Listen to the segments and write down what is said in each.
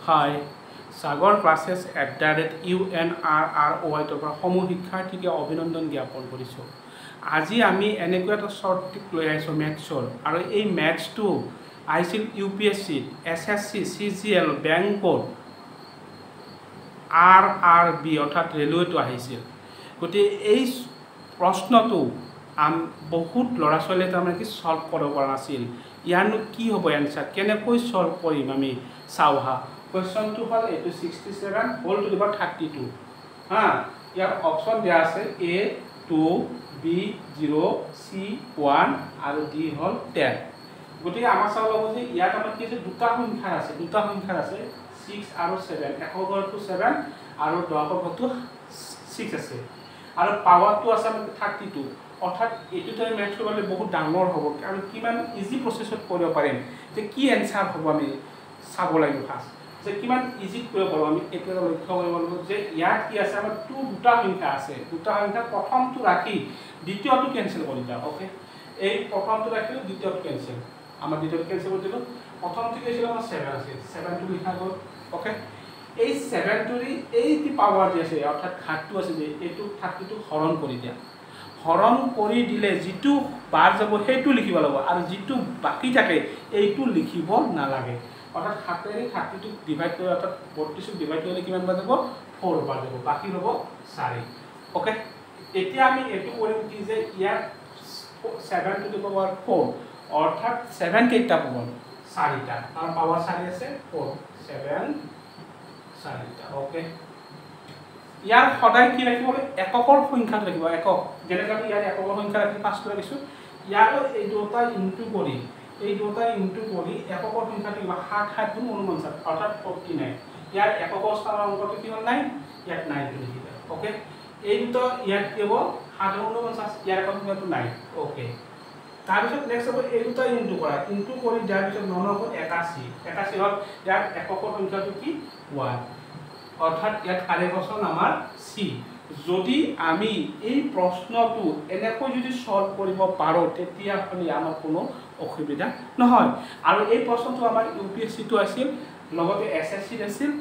Hi, Sagar classes @UNRROI পৰা সমূহ শিক্ষাৰ্থীকে অভিনন্দন জ্ঞাপন কৰিছোঁ। আজি আমি এনেকুৱা এটা শ্বৰ্ট ট্ৰিক লৈ আহিছোঁ মেথছৰ, আৰু এই মেথছটো আহিছিল UPSC, SSC, CGL, বেংকত, RRB অৰ্থাৎ ৰেলৱেটো আহিছিল। গতিকে এই প্ৰশ্নটো বহুত ল'ৰা ছোৱালীয়ে তাৰমানে কি ছল্ভ কৰিব পৰা নাছিল। ইয়াৰনো কি হ'ব এনচাৰ, কেনেকৈ ছল্ভ কৰিম আমি চাওঁ হা। কুৱেশ্যনটো হ'ল এইটো 67 হোল টু দি পাৱাৰ 32 হা। ইয়াৰ অপশ্যন দিয়া আছে A 2, B 0, C 1 আৰু D হ'ল 10। গতিকে আমাৰ চাব লাগিব যে ইয়াত আমাৰ কি আছে, দুটা সংখ্যাৰ আছে 6 আৰু 7, একৰ ঘৰটো 7 আৰু দশকৰ ঘৰটো 6 আছে, আৰু পাৱাৰটো আছে আমাৰ 32। অৰ্থাৎ এইটোতে মেথছ কৰিলে বহুত ডাঙৰ হ'ব, আৰু কিমান ইজি প্ৰচেছত কৰিব পাৰিম, যে কি এনচাৰ হ'ব আমি চাব লাগিব ফাৰ্ষ্ট, যে কিমান ইজিত কৰিব পাৰোঁ আমি। এইটো এটা লক্ষ্য কৰিব লাগিব যে ইয়াত কি আছে, আমাৰ দুটা সংখ্যা আছে, প্ৰথমটো ৰাখি দ্বিতীয়টো কেনচেল কৰি দিওঁ। অ'কে, এই প্ৰথমটো ৰাখিলোঁ, দ্বিতীয়টো কেনচেল, আমাৰ দ্বিতীয়টো কেনচেল কৰি দিলোঁ। প্ৰথমটো কি আছিল, আমাৰ 7 আছিল, 7টো লিখা গ'ল। অ'কে, এই 7টোৰ এই পাৱাৰ যে আছে অৰ্থাৎ ঘাতটো আছে যে, এইটো 32টো হৰণ কৰি দিয়া। হৰণ কৰি দিলে যিটো বাৰ যাব সেইটো লিখিব লাগিব, আৰু যিটো বাকী থাকে এইটো লিখিব নালাগে। অৰ্থাৎ 7ৰে 32ক ডিভাইড কৰি, অৰ্থাৎ 32ক ডিভাইড কৰিলে কিমান বাৰ যাব, 4 বাৰ যাব, বাকী হ'ব 4। অ'কে, এতিয়া আমি এইটো কৰিম কি, যে ইয়াত 7 টু দি পাৱাৰ 4 অৰ্থাৎ 7 কেইটা পাব, 4টা, কাৰণ পাৱাৰ 4 আছে, 4 7 4টা। অ'কে, ইয়াৰ সদায় কি ৰাখিব, এককৰ সংখ্যাত ৰাখিব, একক। যেনেকৈ আমি ইয়াত এককৰ সংখ্যা ৰাখি 5টো ৰাখিছোঁ, ইয়াৰো এই দুটা ইনটু কৰি এককৰ সংখ্যাটো 7 7 গুণ 49 অৰ্থাৎ 49। ইয়াৰ একৰ স্থানৰ অংকটো কি হ'ল 9, ইয়াত 9টো লিখি দিওঁ। অ'কে, এই দুটা ইয়াত কি হ'ব 7 49, ইয়াৰ একৰ সংখ্যাটো 9। অ'কে, তাৰপিছত নেক্সট হ'ব এই দুটা ইনটু কৰি দিয়াৰ পিছত 9 হ'ব 81 হ'ল, ইয়াৰ একৰ সংখ্যাটো কি 1, অৰ্থাৎ ইয়াত কাৰেক্ট অপশ্যন আমাৰ চি। যদি আমি এই প্ৰশ্নটো এনেকৈ যদি ছল্ভ কৰিব পাৰোঁ, তেতিয়াহ'লে আমাৰ কোনো অসুবিধা নহয়। আৰু এই প্ৰশ্নটো আমাৰ UPSCটো আছিল, লগতে SSC আছিল,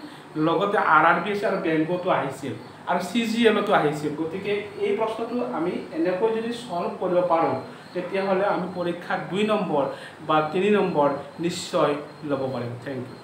লগতে RRB আছিল, আৰু বেংকতো আহিছিল, আৰু CGLতো আহিছিল। গতিকে এই প্ৰশ্নটো আমি এনেকৈ যদি ছল্ভ কৰিব পাৰোঁ, তেতিয়াহ'লে আমি পৰীক্ষাত 2 নম্বৰ বা 3 নম্বৰ নিশ্চয় ল'ব পাৰিম। Thank U.